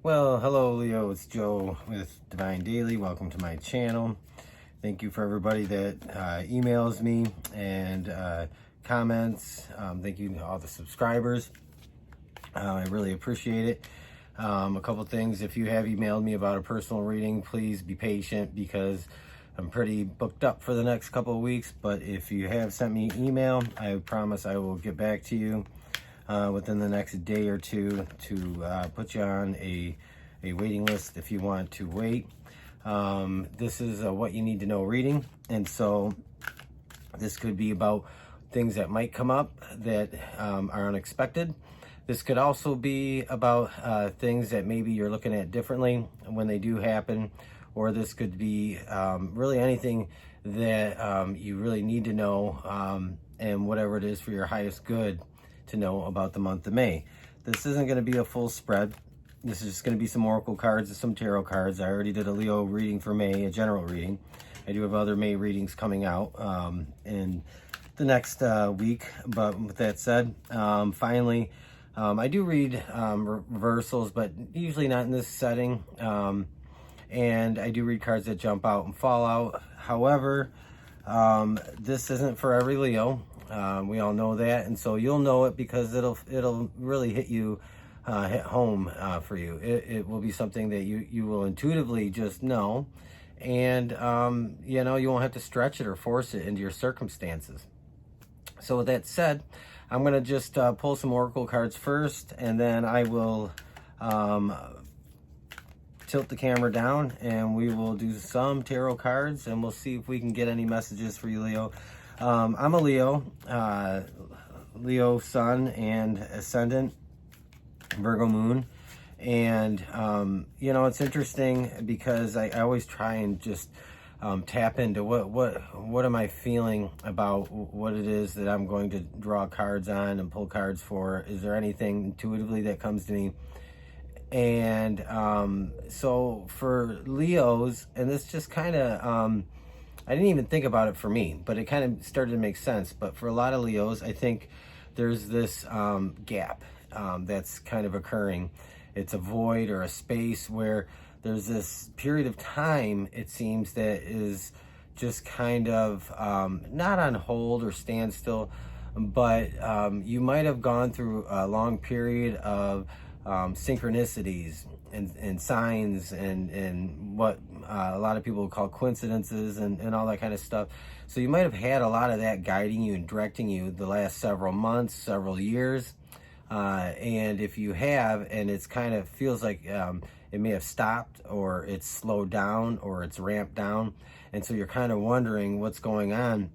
Well, hello Leo, it's Joe with Divine Daily. Welcome to my channel. Thank you for everybody that emails me and comments. Thank you to all the subscribers. I really appreciate it. A couple things, if you have emailed me about a personal reading, please be patient because I'm pretty booked up for the next couple of weeks. But if you have sent me email, I promise I will get back to you within the next day or two to put you on a waiting list if you want to wait. This is a what you need to know reading, and so this could be about things that might come up that are unexpected. This could also be about things that maybe you're looking at differently when they do happen, or this could be really anything that you really need to know, and whatever it is for your highest good to know about the month of May. This isn't going to be a full spread. This is just going to be some oracle cards and some tarot cards. I already did a Leo reading for May, a general reading. I do have other May readings coming out in the next week. But with that said, finally, I do read reversals, but usually not in this setting. And I do read cards that jump out and fall out. However, this isn't for every Leo. We all know that, and so you'll know it because it'll really hit you, hit home for you. It will be something that you will intuitively just know, and you know, you won't have to stretch it or force it into your circumstances. So with that said, I'm gonna just pull some oracle cards first, and then I will tilt the camera down, and we will do some tarot cards, and we'll see if we can get any messages for you, Leo. I'm a Leo, Leo sun and ascendant, Virgo moon. And, you know, it's interesting because I always try and just tap into what am I feeling about what it is that I'm going to draw cards on and pull cards for. Is there anything intuitively that comes to me? And so for Leos, and this just kind of, I didn't even think about it for me, but it kind of started to make sense. But for a lot of Leos, I think there's this gap that's kind of occurring. It's a void or a space where there's this period of time, it seems, that is just kind of not on hold or standstill, but you might have gone through a long period of synchronicities and signs and what a lot of people call coincidences and all that kind of stuff. So you might have had a lot of that guiding you and directing you the last several months, several years. And if you have, and it's kind of feels like it may have stopped, or it's slowed down, or it's ramped down, and so you're kind of wondering what's going on.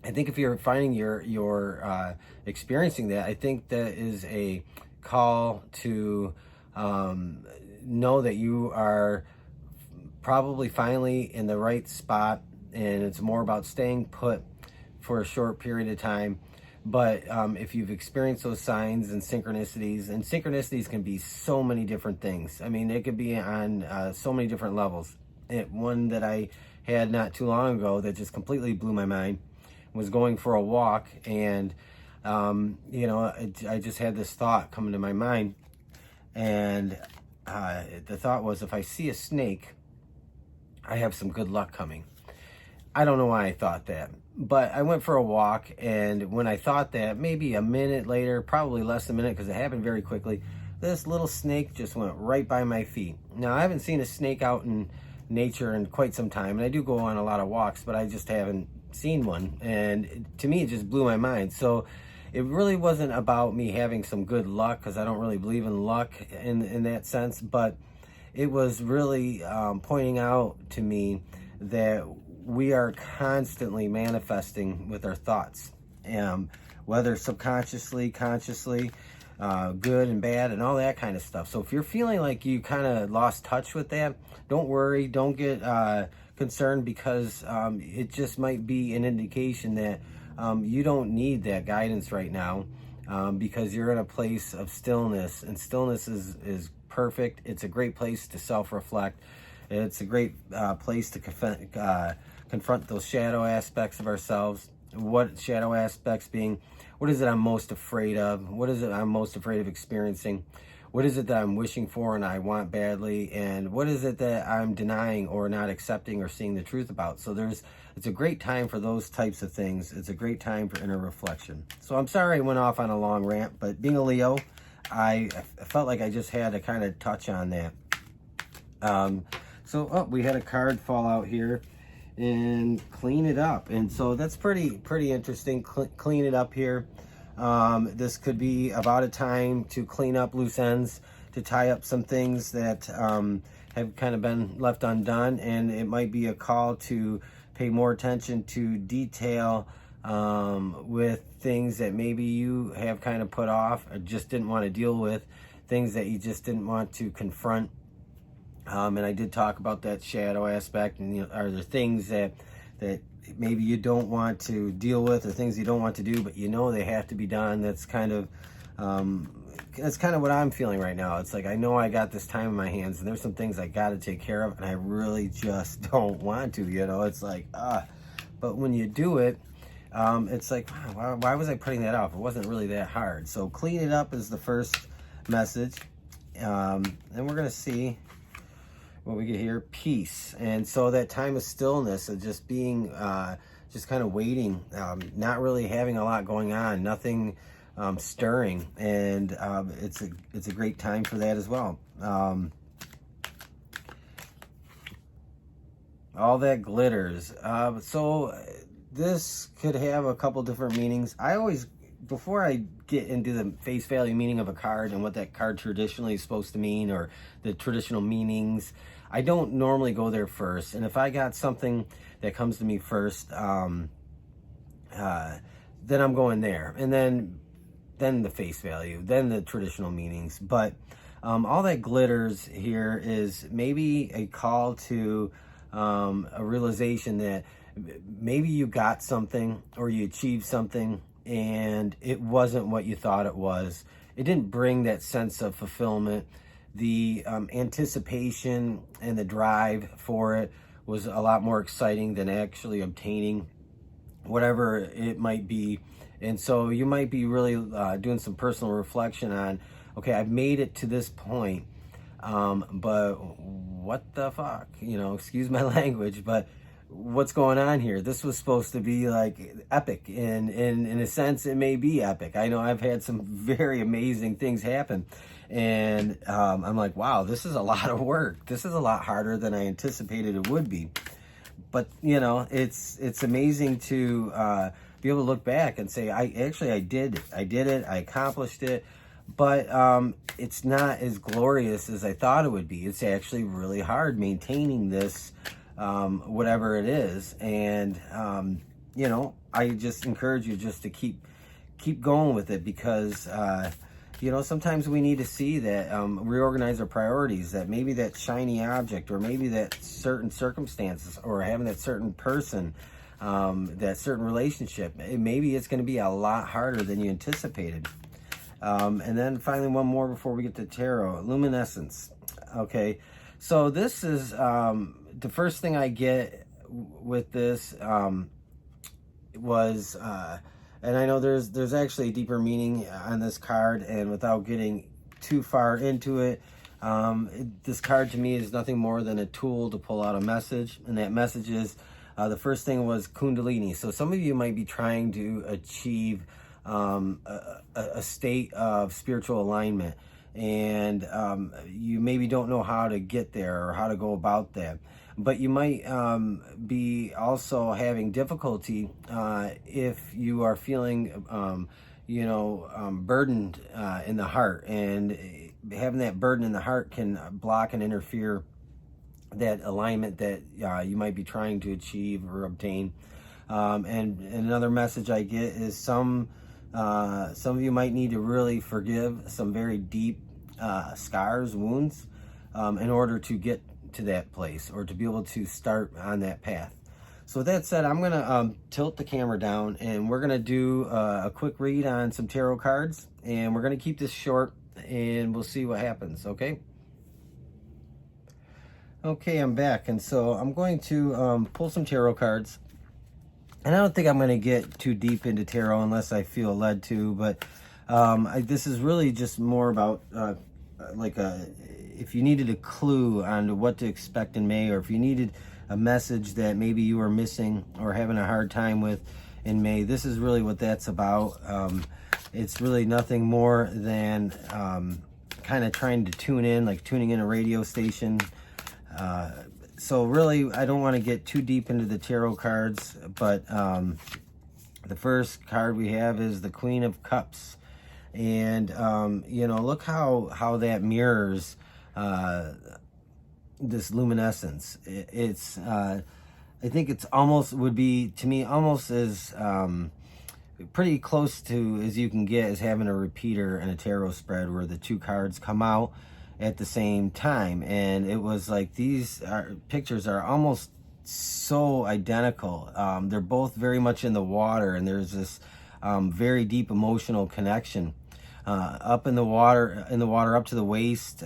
I think if you're finding you're experiencing that, I think that is a call to know that you are probably finally in the right spot, and it's more about staying put for a short period of time. But if you've experienced those signs and synchronicities can be so many different things. I mean, it could be on so many different levels. One that I had not too long ago that just completely blew my mind was going for a walk, and you know, I just had this thought come into my mind, and the thought was, if I see a snake, I have some good luck coming. I don't know why I thought that, but I went for a walk, and when I thought that, maybe a minute later, probably less than a minute because it happened very quickly, this little snake just went right by my feet. Now, I haven't seen a snake out in nature in quite some time, and I do go on a lot of walks, but I just haven't seen one, and to me, it just blew my mind. So it really wasn't about me having some good luck, because I don't really believe in luck in that sense, but it was really pointing out to me that we are constantly manifesting with our thoughts, whether subconsciously, consciously, good and bad and all that kind of stuff. So if you're feeling like you kind of lost touch with that, don't worry, don't get concerned, because it just might be an indication that you don't need that guidance right now, because you're in a place of stillness, and stillness is perfect. It's a great place to self-reflect. It's a great place to confront those shadow aspects of ourselves. What shadow aspects being, what is it I'm most afraid of? What is it I'm most afraid of experiencing? what is it that I'm wishing for and I want badly, and what is it that I'm denying or not accepting or seeing the truth about. So it's a great time for those types of things. It's a great time for inner reflection. So I'm sorry I went off on a long rant, but being a Leo, I felt like I just had to kind of touch on that. We had a card fall out here, and clean it up. And so that's pretty interesting. Clean it up here. This could be about a time to clean up loose ends, to tie up some things that have kind of been left undone, and it might be a call to pay more attention to detail with things that maybe you have kind of put off or just didn't want to deal with, things that you just didn't want to confront. And I did talk about that shadow aspect, and are there things that maybe you don't want to deal with, or things you don't want to do, but they have to be done. That's kind of what I'm feeling right now. It's like, I know I got this time in my hands, and there's some things I got to take care of, and I really just don't want to. It's like, but when you do it, it's like, wow, why was I putting that off? It wasn't really that hard. So clean it up is the first message, and we're gonna see what we get here. Peace. And so that time of stillness, of just being just kind of waiting, not really having a lot going on, nothing stirring, and it's a great time for that as well. All that glitters. So this could have a couple different meanings. I always, before I get into the face value meaning of a card and what that card traditionally is supposed to mean, or the traditional meanings, I don't normally go there first. And if I got something that comes to me first, then I'm going there. And then the face value, then the traditional meanings. But all that glitters here is maybe a call to a realization that maybe you got something or you achieved something, and it wasn't what you thought it was. It didn't bring that sense of fulfillment. The anticipation and the drive for it was a lot more exciting than actually obtaining whatever it might be. And so you might be really doing some personal reflection on, okay, I've made it to this point, but what the fuck? Excuse my language, but what's going on here? This was supposed to be like epic, and in a sense it may be epic. I know I've had some very amazing things happen, and I'm like, wow, this is a lot of work. This is a lot harder than I anticipated it would be. But it's amazing to be able to look back and say, I did it, I accomplished it. But it's not as glorious as I thought it would be. It's actually really hard maintaining this, whatever it is. And I just encourage you just to keep going with it, because sometimes we need to see that, reorganize our priorities, that maybe that shiny object, or maybe that certain circumstances, or having that certain person, that certain relationship, maybe it's going to be a lot harder than you anticipated. And then finally, one more before we get to tarot. Luminescence. Okay, so this is the first thing I get with this was, and I know there's actually a deeper meaning on this card, and without getting too far into it, this card to me is nothing more than a tool to pull out a message, and that message is, the first thing was Kundalini. So some of you might be trying to achieve a state of spiritual alignment, and you maybe don't know how to get there or how to go about that. But you might be also having difficulty if you are feeling burdened in the heart, and having that burden in the heart can block and interfere that alignment that you might be trying to achieve or obtain. And another message I get is some of you might need to really forgive some very deep scars, wounds, in order to get to that place, or to be able to start on that path. So with that said, I'm going to tilt the camera down, and we're going to do a quick read on some tarot cards, and we're going to keep this short, and we'll see what happens, okay? Okay, I'm back, and so I'm going to pull some tarot cards. And I don't think I'm going to get too deep into tarot unless I feel led to, but this is really just more about if you needed a clue on what to expect in May, or if you needed a message that maybe you were missing or having a hard time with in May, this is really what that's about. It's really nothing more than kind of trying to tune in, like tuning in a radio station. So really, I don't want to get too deep into the tarot cards, but the first card we have is the Queen of Cups. And, you know, look how that mirrors this luminescence. It's I think it's almost would be, to me, almost as pretty close to as you can get as having a repeater and a tarot spread where the two cards come out at the same time. And it was like these pictures are almost so identical. They're both very much in the water, and there's this very deep emotional connection. Up in the water up to the waist,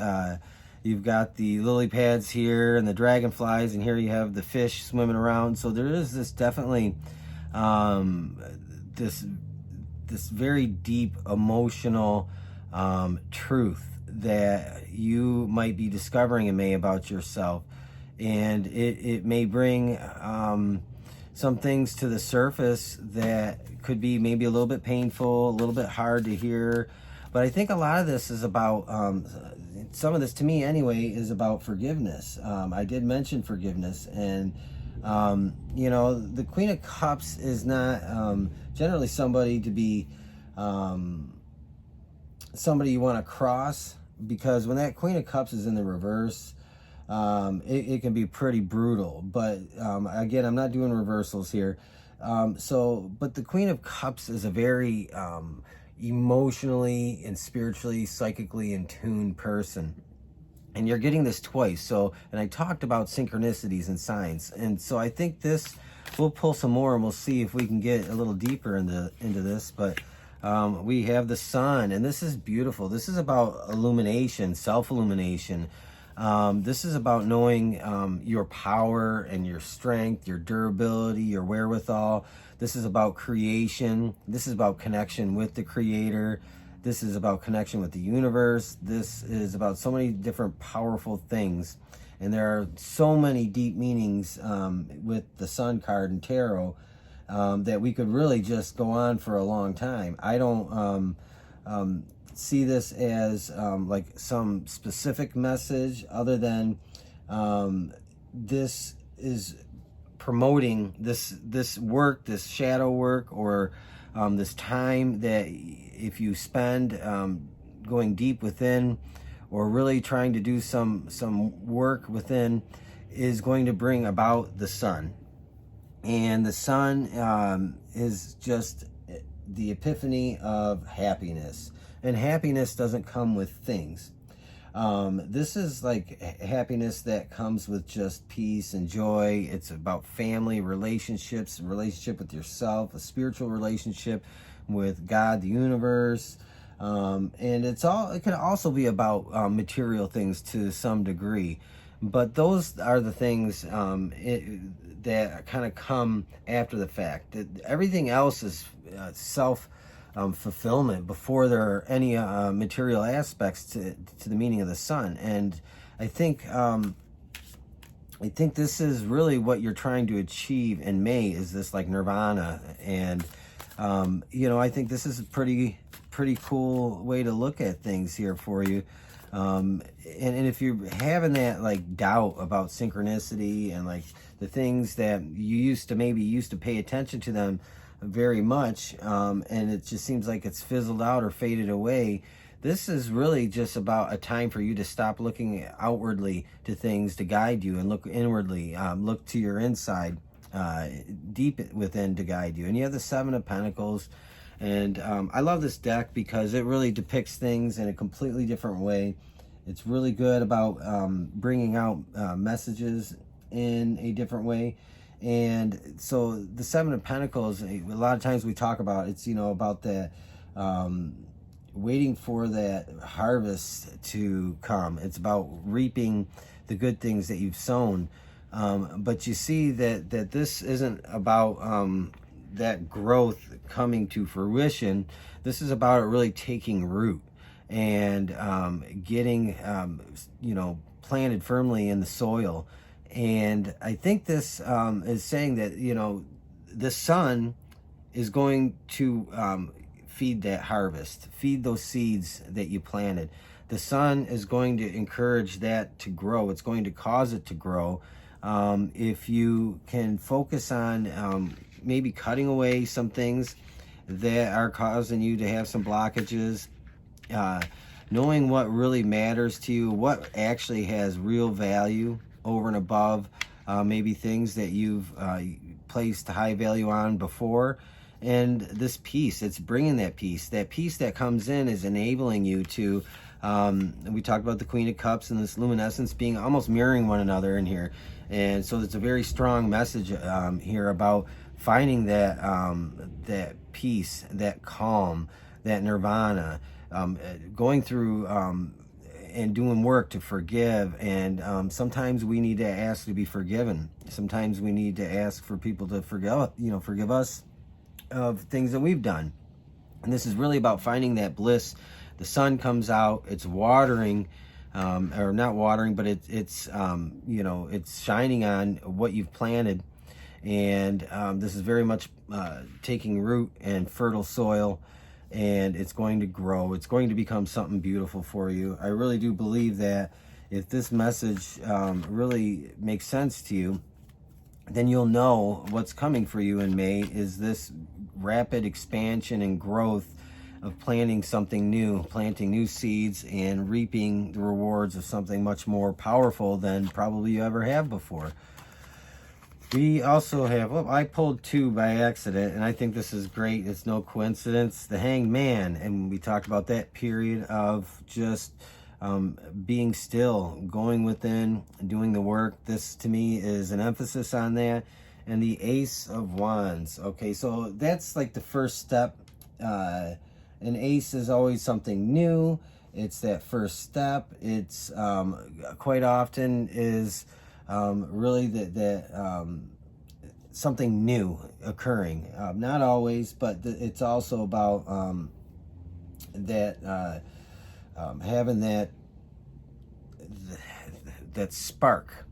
you've got the lily pads here and the dragonflies, and here you have the fish swimming around. So there is this definitely this very deep emotional truth that you might be discovering in May about yourself, and it may bring some things to the surface that could be maybe a little bit painful, a little bit hard to hear. But I think a lot of this is about, some of this to me anyway, is about forgiveness. I did mention forgiveness, and you know, the Queen of Cups is not generally somebody to be somebody you want to cross, because when that Queen of Cups is in the reverse, it can be pretty brutal. But again, I'm not doing reversals here. But the Queen of Cups is a very emotionally and spiritually, psychically in tune person. And you're getting this twice. So, and I talked about synchronicities and signs. And so I think this, we'll pull some more and we'll see if we can get a little deeper into this. But we have the sun, and this is beautiful. This is about illumination, self-illumination. This is about knowing your power and your strength, your durability, your wherewithal. This is about creation. This is about connection with the Creator. This is about connection with the universe. This is about so many different powerful things. And there are so many deep meanings with the Sun card and tarot that we could really just go on for a long time. I don't see this as like some specific message, other than this is promoting this work, this shadow work, or this time that if you spend going deep within, or really trying to do some work within, is going to bring about the sun. And the sun is just the epiphany of happiness. And happiness doesn't come with things. This is like happiness that comes with just peace and joy. It's about family, relationships, a relationship with yourself, a spiritual relationship with God, the universe. And it can also be about material things to some degree. But those are the things that kind of come after the fact. Everything else is fulfillment before there are any material aspects to the meaning of the sun. And I think this is really what you're trying to achieve in May, is this like Nirvana. And you know, I think this is a pretty cool way to look at things here for you. And if you're having that like doubt about synchronicity and like the things that you used to pay attention to them very much, and it just seems like it's fizzled out or faded away, this is really just about a time for you to stop looking outwardly to things to guide you and look inwardly, look to your inside, deep within to guide you. And you have the Seven of Pentacles. And I love this deck because it really depicts things in a completely different way. It's really good about bringing out messages in a different way. And so the Seven of Pentacles, a lot of times we talk about, it's, you know, about that waiting for that harvest to come. It's about reaping the good things that you've sown. But you see that this isn't about that growth coming to fruition. This is about it really taking root. and getting, planted firmly in the soil. And I think this is saying that, the sun is going to feed that harvest, feed those seeds that you planted. The sun is going to encourage that to grow. It's going to cause it to grow. If you can focus on maybe cutting away some things that are causing you to have some blockages, knowing what really matters to you, what actually has real value over and above maybe things that you've placed high value on before. And this peace, it's bringing that peace that comes in is enabling you to, we talked about the Queen of Cups and this luminescence being almost mirroring one another in here. And so it's a very strong message here about finding that that peace, that calm, that nirvana, going through and doing work to forgive. And sometimes we need to ask to be forgiven. Sometimes we need to ask for people to forgive us of things that we've done. And this is really about finding that bliss. The sun comes out, it's watering, or not watering, but it's shining on what you've planted. And this is very much taking root in fertile soil, and it's going to grow. It's going to become something beautiful for you. I really do believe that if this message really makes sense to you, then you'll know what's coming for you in May is this rapid expansion and growth of planting something new, planting new seeds and reaping the rewards of something much more powerful than probably you ever have before. We also have, I pulled 2 by accident, and I think this is great. It's no coincidence. The Hanged Man, and we talked about that period of just being still, going within, doing the work. This to me is an emphasis on that. And the Ace of Wands. Okay, so that's like the first step. An ace is always something new. It's that first step. It's quite often is really that something new occurring. Not always, but it's also about that having that spark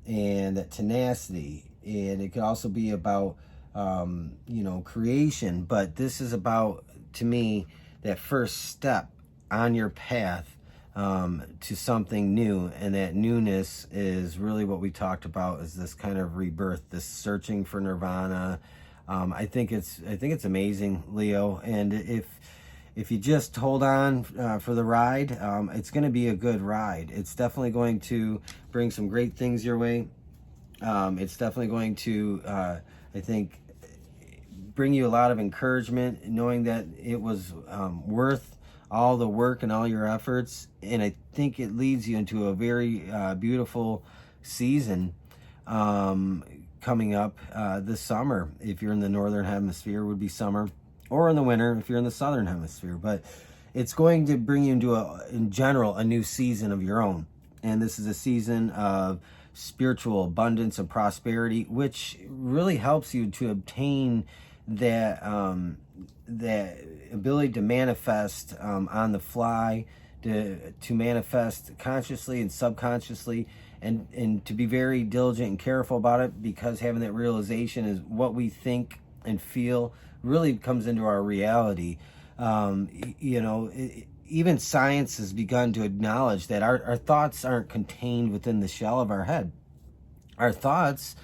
and that tenacity. And it can also be about creation, but this is about, to me, that first step on your path to something new. And that newness is really what we talked about, is this kind of rebirth, this searching for nirvana. I think it's amazing, Leo. And if you just hold on for the ride, it's going to be a good ride. It's definitely going to bring some great things your way. It's definitely going to, I think, bring you a lot of encouragement, knowing that it was worth all the work and all your efforts. And I think it leads you into a very beautiful season coming up this summer. If you're in the northern hemisphere, would be summer, or in the winter if you're in the southern hemisphere. But it's going to bring you into in general, a new season of your own. And this is a season of spiritual abundance and prosperity, which really helps you to obtain that that ability to manifest on the fly, to manifest consciously and subconsciously, and to be very diligent and careful about it, because having that realization is what we think and feel really comes into our reality. Even science has begun to acknowledge that our thoughts aren't contained within the shell of our head. Our thoughts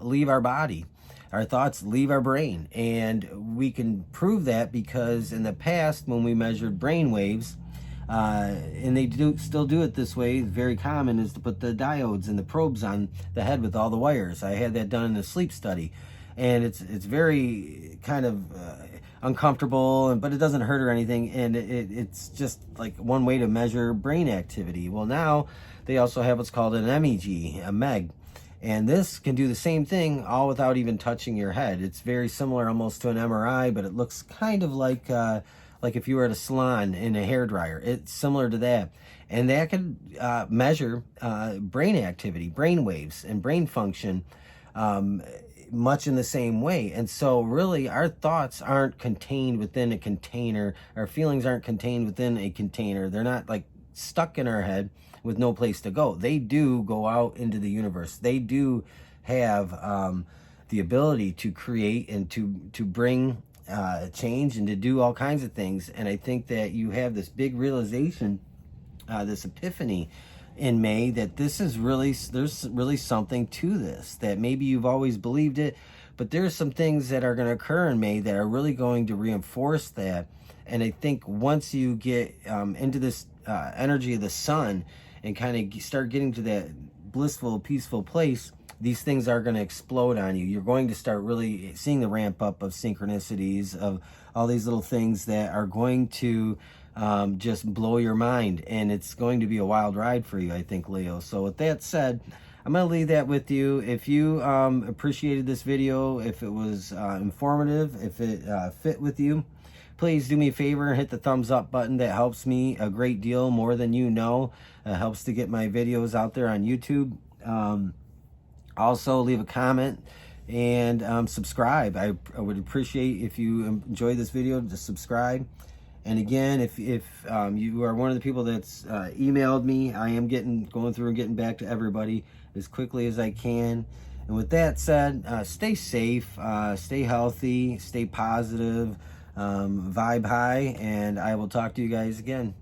leave our body. Our thoughts leave our brain. And we can prove that because in the past, when we measured brain waves, and they still do it this way, very common, is to put the diodes and the probes on the head with all the wires. I had that done in a sleep study. And it's very kind of uncomfortable, but it doesn't hurt or anything. And it's just like one way to measure brain activity. Well, now they also have what's called an MEG, a MEG. And this can do the same thing, all without even touching your head. It's very similar almost to an MRI, but it looks kind of like if you were at a salon in a hairdryer. It's similar to that. And that can measure brain activity, brain waves, and brain function much in the same way. And so really our thoughts aren't contained within a container. Our feelings aren't contained within a container. They're not like stuck in our head with no place to go. They do go out into the universe. They do have the ability to create and to bring change and to do all kinds of things. And I think that you have this big realization, this epiphany in May, that this is really, there's really something to this, that maybe you've always believed it, but there's some things that are going to occur in May that are really going to reinforce that. And I think once you get into this energy of the sun and kind of start getting to that blissful, peaceful place, these things are going to explode on you. You're going to start really seeing the ramp up of synchronicities, of all these little things that are going to just blow your mind, and it's going to be a wild ride for you, I think, Leo. So with that said, I'm going to leave that with you. If you appreciated this video, if it was informative, if it fit with you, please do me a favor and hit the thumbs up button. That helps me a great deal, more than you know. It helps to get my videos out there on YouTube. Also, leave a comment and subscribe. I would appreciate if you enjoy this video to subscribe. And again, if you are one of the people that's emailed me, I am going through and getting back to everybody as quickly as I can. And with that said, stay safe, stay healthy, stay positive, vibe high, and I will talk to you guys again.